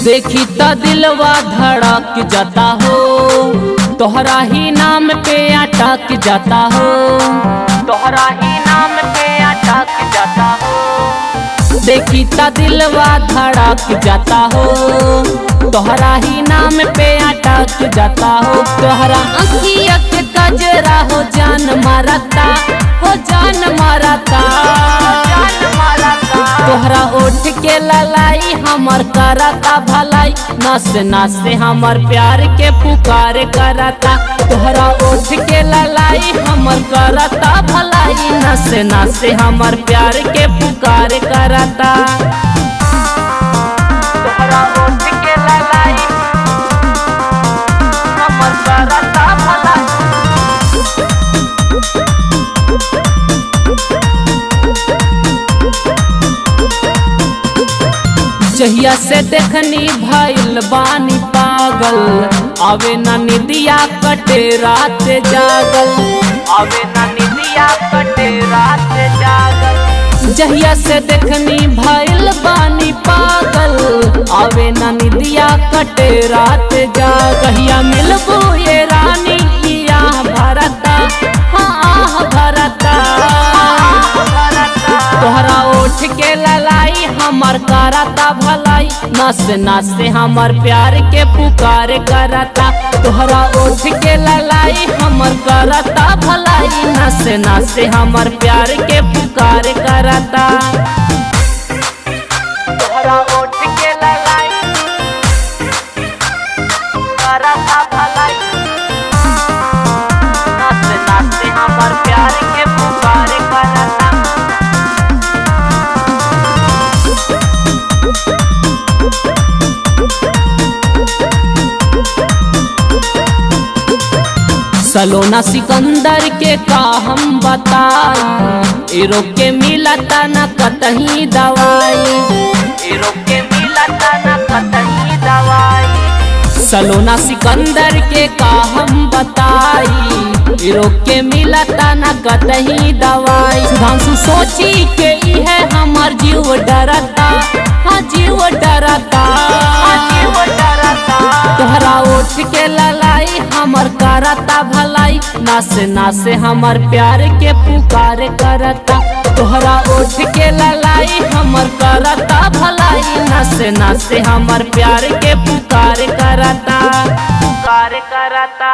देखी त दिलवा धड़क जाता हो, तोहरा ही नाम पे अटक जाता हो, तोहरा ही नाम पे अटक जाता हो। देखी त दिलवा धड़क जाता हो, तोहरा ही नाम पे अटक जाता हो। तोहरा अखिया के कजरा हो जान मारता, हो जान मारता, तोहरा ओठ के ललाई हमर करता भलाई, नस नस हमर प्यार के पुकार करता। तोहरा ओठ के ललाई हमर करता भलाई, नस नस हमर प्यार के पुकार करता। तोहरा ओठ के ललाई हमर करता भलाई। जहिया से देखनी भइल बानी पागल, आवे ना निदिया कटे रात जागल, आवे ना निदिया कटे रात जागल। जहिया से देखनी भइल बानी पागल, आवे ना निदिया कटे रात जागल। कहिया मिलबू ये रानी किया भरता, हाँ आह भरता, तोहरा ओठ के ललाई हमर करता भलाई, नस नस हमर प्यार के पुकार करता। तोहरा ओठ के ललाई हमर करता भलाई, नस नस हमर प्यार के पुकार करता। तोहरा ओठ के ललाई करता भलाई, नस नस हमर प्यार के पुकार करता। सलोना सिकंदर के का हम बताई, एरो के मिलता न कतही दवाई, एरो के मिलता न कतही दवाई। सलोना सिकंदर के का हम बताई, एरो के मिलता न कतही दवाई। सुधांशु सोची के इहे हमर जीव डरता, हाँ जीव डरता, हाँ जीव डरता। तोहरा ओठ के ललाई हमर करता भलाई, नस नस हमर प्यार के पुकार करता। तोहरा ओठ के ललाई हमर करता भलाई, नस नस हमर प्यार के पुकार करता, पुकार करता।